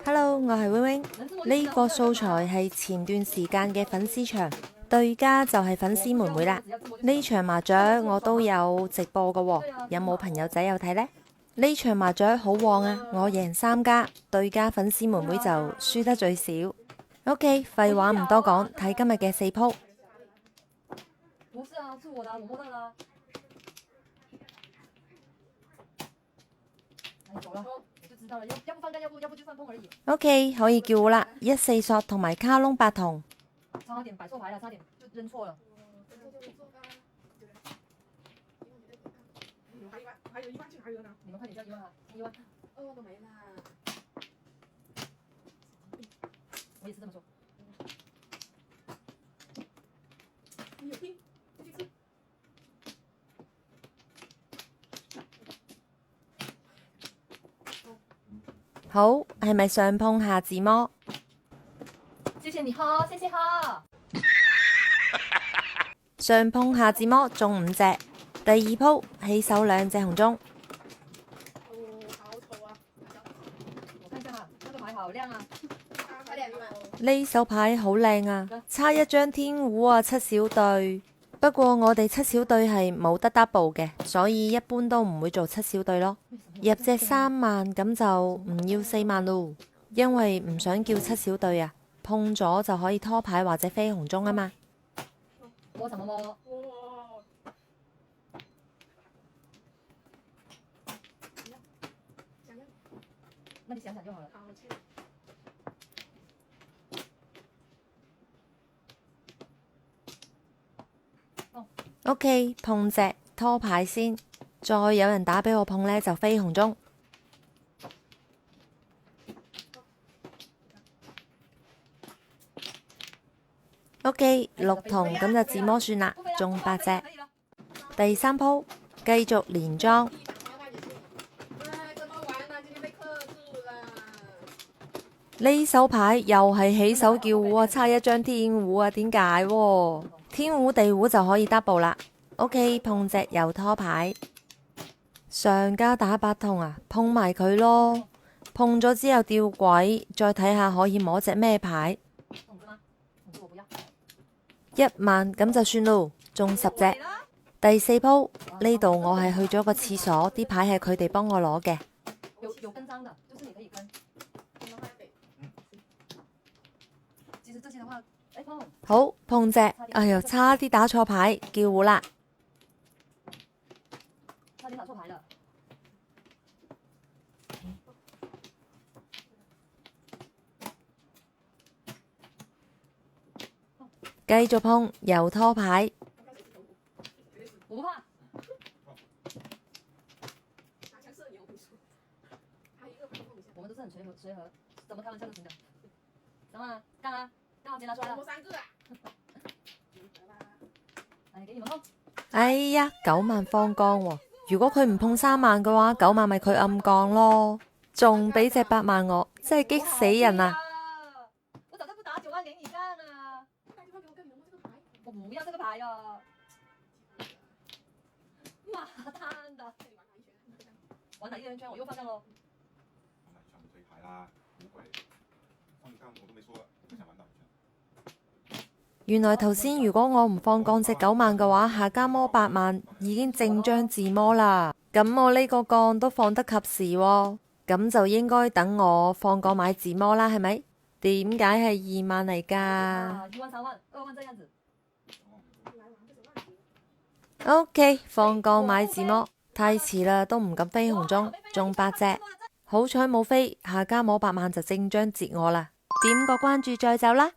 Hello，我係 Wing Wing。呢個素材係前段時間嘅粉絲場，對家就係粉絲妹妹啦。呢場麻雀我都有直播㗎喎，有冇朋友仔有睇呢？呢場麻雀好旺啊，我贏3家，對家粉絲妹妹就輸得最少。OK， 廢話唔多講，睇今日嘅4鋪。不是啊，是我的，我摸到了。哎，走了，我就知道了，要不翻干，要不就翻碰而已。OK， 可以叫我啦，1-4索同埋卡窿8筒。差點擺錯牌了，差點就扔錯了。還有1萬進還有呢？你們快點叫1萬啊！1萬。2都沒啦。我也是這麼說。你有聽？繼續吃。好，係咪上碰下自摸？謝謝你哈，謝謝哈。上碰下自摸中5隻，第二鋪起手2隻紅中。好醜啊！我看一下哈，那個牌好亮啊。呢手牌好靚啊，差1張天胡啊，7小對。不過我哋7小對係冇得 double 嘅，所以一般都唔會做7小對咯。入隻3萬咁就唔要4萬咯，因為唔想叫7小對啊，碰咗就可以拖牌或者飛紅中啊嘛。摸什麼摸？那你想想就好了。OK， 碰隻拖牌先，再有人打俾我碰呢，就飛紅中。OK， 6筒咁就自摸算啦，中8隻。第3鋪繼續連莊。呢手牌又係起手叫胡啊，差1張天胡啊，點解？天胡地胡就可以 double 啦。OK， 碰隻又拖牌，上家打8筒啊，碰埋佢咯。碰咗之後吊詭，再睇下可以摸隻咩牌。1萬咁就算咯，中10隻。第4鋪呢度我係去咗個廁所，啲牌係佢哋幫我攞嘅。有跟章的，就是你可以跟。其實這些的話，哎碰。好，碰隻，哎呦，差啲打錯牌，叫胡啦。差點打錯牌了。繼續碰，又拖牌。我不怕。我們都是很隨和，怎麼開玩笑都行的。怎麼幹啊？幹我先拿出來了。我3個啊。嚟，給你們碰。哎呀，9萬放降喎！如果佢唔碰3萬嘅話，9萬咪佢暗降咯。仲俾隻8萬我，真係激死人啊！我早就不打9萬給你幹啊！我不要這個牌啊！媽蛋的！玩哪一個圓圈？我又放降咯。玩哪一圈不推牌啦？無鬼！放降我都沒說，不想玩哪一圈。原來頭先如果我唔放降隻9萬嘅話，下家摸8萬已經正張自摸啦。咁我呢個降都放得及時喎，咁就應該等我放降買自摸啦，係咪？點解係2萬嚟㗎？1萬3萬2萬這樣子。OK， 放降買自摸，太遲啦，都唔敢飛紅中，中8隻。好彩冇飛，下家摸8萬就正張截我啦。點個關注再走啦。